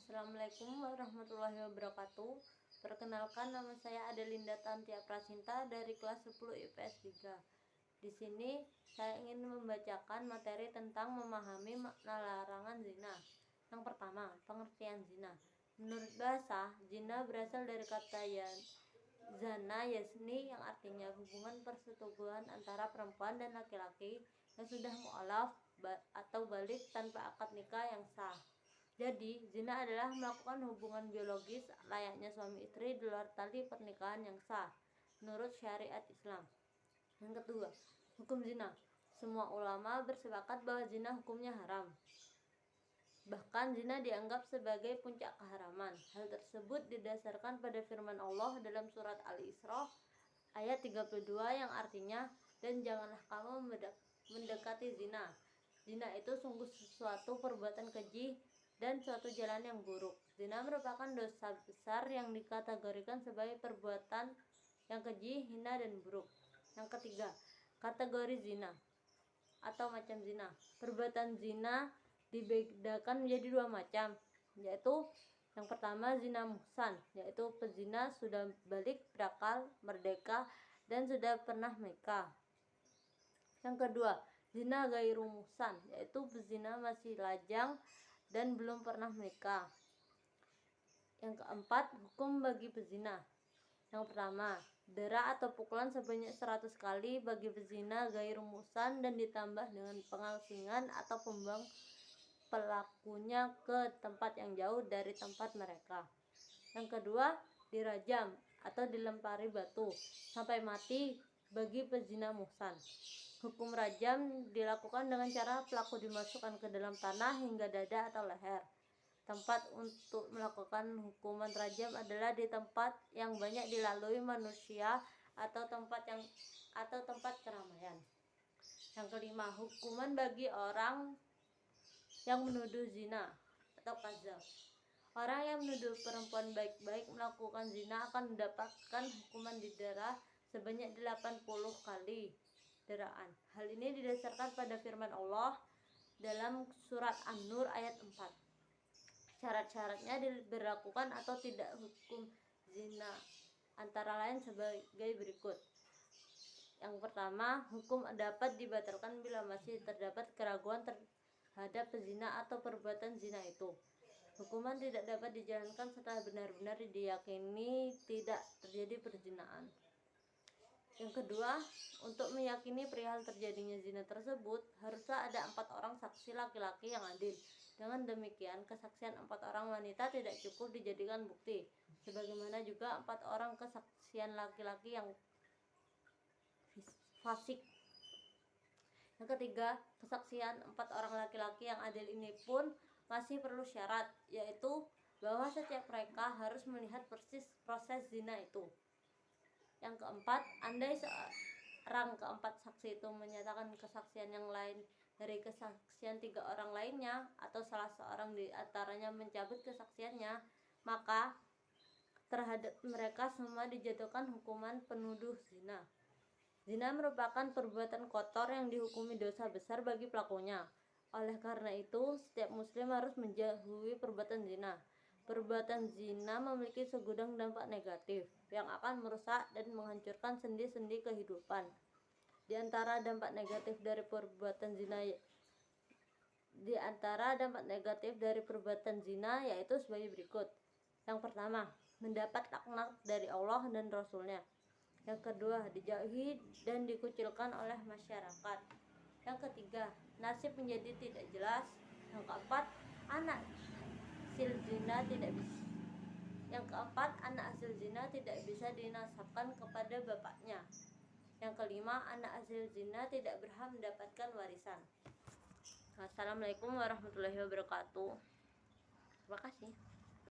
Assalamualaikum warahmatullahi wabarakatuh. Perkenalkan, nama saya Adelinda Tantia Prasinta dari kelas 10 IPS 3. Di sini saya ingin membacakan materi tentang memahami makna larangan zina. Yang pertama, pengertian zina. Menurut bahasa, zina berasal dari kata zana yasni yang artinya hubungan persetubuhan antara perempuan dan laki-laki yang sudah mu'alaf atau balik tanpa akad nikah yang sah. Jadi, zina adalah melakukan hubungan biologis layaknya suami istri di luar tali pernikahan yang sah menurut syariat Islam. Yang kedua, hukum zina. Semua ulama bersepakat bahwa zina hukumnya haram. Bahkan zina dianggap sebagai puncak keharaman. Hal tersebut didasarkan pada firman Allah dalam surat Al-Isra ayat 32 yang artinya, "Dan janganlah kamu mendekati zina. Zina itu sungguh sesuatu perbuatan keji dan suatu jalan yang buruk." Zina merupakan dosa besar yang dikategorikan sebagai perbuatan yang keji, hina, dan buruk. Yang ketiga, kategori zina atau macam zina. Perbuatan zina dibedakan menjadi dua macam, yaitu yang pertama zina muhsan, yaitu pezina sudah balik, berakal, merdeka, dan sudah pernah menikah. Yang kedua, zina gairu muhsan, yaitu pezina masih lajang dan belum pernah menikah. Yang keempat, hukum bagi pezina. Yang pertama, dera atau pukulan sebanyak 100 kali bagi pezina gairu muhsan dan ditambah dengan pengasingan atau membuang pelakunya ke tempat yang jauh dari tempat mereka. Yang kedua, dirajam atau dilempari batu sampai mati bagi pezina muhsan. Hukum rajam dilakukan dengan cara pelaku dimasukkan ke dalam tanah hingga dada atau leher. Tempat untuk melakukan hukuman rajam adalah di tempat yang banyak dilalui manusia atau tempat keramaian. Yang kelima, hukuman bagi orang yang menuduh zina atau kadzab. Orang yang menuduh perempuan baik-baik melakukan zina akan mendapatkan hukuman didera sebanyak 80 kali deraan. Hal ini didasarkan pada firman Allah dalam surat An-Nur ayat 4. Syarat-syaratnya diberlakukan atau tidak hukum zina antara lain sebagai berikut. Yang pertama, hukum dapat dibatalkan bila masih terdapat keraguan terhadap pezina atau perbuatan zina itu. Hukuman tidak dapat dijalankan setelah benar-benar diyakini tidak terjadi perzinaan. Yang kedua, untuk meyakini perihal terjadinya zina tersebut, haruslah ada 4 orang saksi laki-laki yang adil. Dengan demikian, kesaksian 4 orang wanita tidak cukup dijadikan bukti, sebagaimana juga 4 orang kesaksian laki-laki yang fasik. Yang ketiga, kesaksian 4 orang laki-laki yang adil ini pun masih perlu syarat, yaitu bahwa setiap mereka harus melihat persis proses zina itu. Yang keempat, andai seorang keempat saksi itu menyatakan kesaksian yang lain dari kesaksian 3 orang lainnya, atau salah seorang di antaranya mencabut kesaksiannya, maka terhadap mereka semua dijatuhkan hukuman penuduh zina. Zina merupakan perbuatan kotor yang dihukumi dosa besar bagi pelakunya. Oleh karena itu, setiap muslim harus menjauhi perbuatan zina. Perbuatan zina memiliki segudang dampak negatif yang akan merusak dan menghancurkan sendi-sendi kehidupan. Di antara dampak negatif dari perbuatan zina yaitu sebagai berikut. Yang pertama, mendapat laknat dari Allah dan Rasul-Nya. Yang kedua, dijauhi dan dikucilkan oleh masyarakat. Yang ketiga, nasib menjadi tidak jelas. Yang keempat, anak hasil zina tidak bisa dinasabkan kepada bapaknya. Yang kelima, anak hasil zina tidak berhak mendapatkan warisan. Assalamualaikum warahmatullahi wabarakatuh. Terima kasih.